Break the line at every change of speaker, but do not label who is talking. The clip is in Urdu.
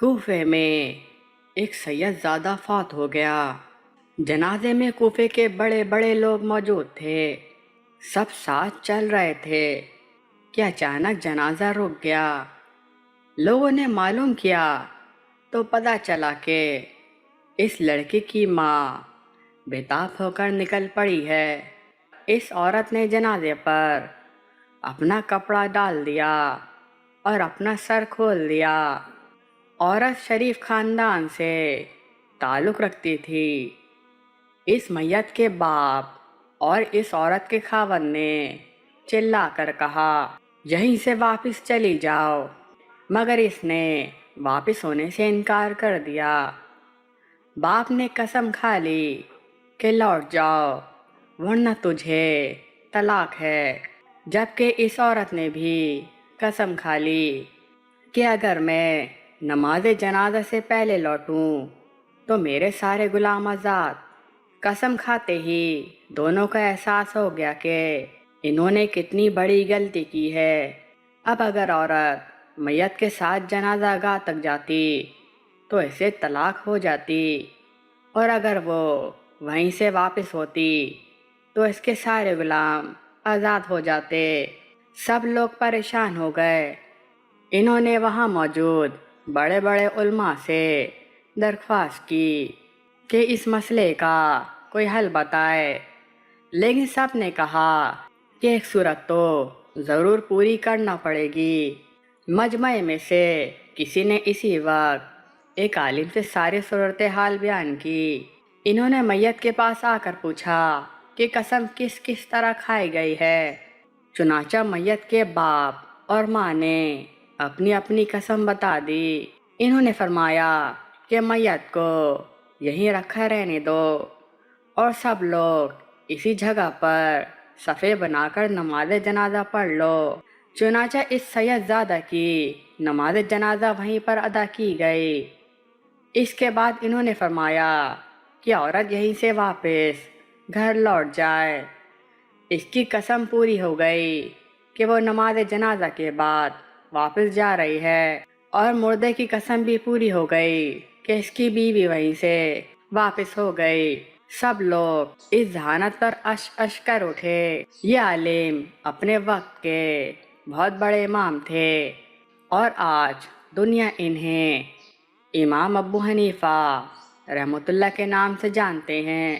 کوفے میں ایک سید زادہ فوت ہو گیا۔ جنازے میں کوفے کے بڑے بڑے لوگ موجود تھے، سب ساتھ چل رہے تھے کہ اچانک جنازہ رک گیا۔ لوگوں نے معلوم کیا تو پتہ چلا کہ اس لڑکی کی ماں بےتاب ہو کر نکل پڑی ہے۔ اس عورت نے جنازے پر اپنا کپڑا ڈال دیا اور اپنا سر کھول دیا۔ عورت شریف خاندان سے تعلق رکھتی تھی۔ اس میت کے باپ اور اس عورت کے خاوند نے چلا کر کہا، یہیں سے واپس چلی جاؤ، مگر اس نے واپس ہونے سے انکار کر دیا۔ باپ نے قسم کھا لی کہ لوٹ جاؤ ورنہ تجھے طلاق ہے، جبکہ اس عورت نے بھی قسم کھا لی کہ اگر میں نماز جنازہ سے پہلے لوٹوں تو میرے سارے غلام آزاد۔ قسم کھاتے ہی دونوں کا احساس ہو گیا کہ انہوں نے کتنی بڑی غلطی کی ہے۔ اب اگر عورت میت کے ساتھ جنازہ گاہ تک جاتی تو اسے طلاق ہو جاتی، اور اگر وہ وہیں سے واپس ہوتی تو اس کے سارے غلام آزاد ہو جاتے۔ سب لوگ پریشان ہو گئے۔ انہوں نے وہاں موجود بڑے بڑے علماء سے درخواست کی کہ اس مسئلے کا کوئی حل بتائے، لیکن سب نے کہا کہ ایک صورت تو ضرور پوری کرنا پڑے گی۔ مجمع میں سے کسی نے اسی وقت ایک عالم سے ساری صورتحال بیان کی۔ انہوں نے میت کے پاس آ کر پوچھا کہ قسم کس کس طرح کھائی گئی ہے۔ چنانچہ میت کے باپ اور ماں نے اپنی اپنی قسم بتا دی۔ انہوں نے فرمایا کہ میت کو یہیں رکھا رہنے دو اور سب لوگ اسی جگہ پر صفے بنا کر نماز جنازہ پڑھ لو۔ چنانچہ اس سید زادہ کی نماز جنازہ وہیں پر ادا کی گئی۔ اس کے بعد انہوں نے فرمایا کہ عورت یہیں سے واپس گھر لوٹ جائے۔ اس کی قسم پوری ہو گئی کہ وہ نماز جنازہ کے بعد واپس جا رہی ہے، اور مردے کی قسم بھی پوری ہو گئی کہ اس کی بیوی وہیں سے واپس ہو گئی۔ سب لوگ اس ذہانت پر اش کر اٹھے۔ یہ عالم اپنے وقت کے بہت بڑے امام تھے، اور آج دنیا انہیں امام ابو حنیفہ رحمۃ اللہ کے نام سے جانتے ہیں۔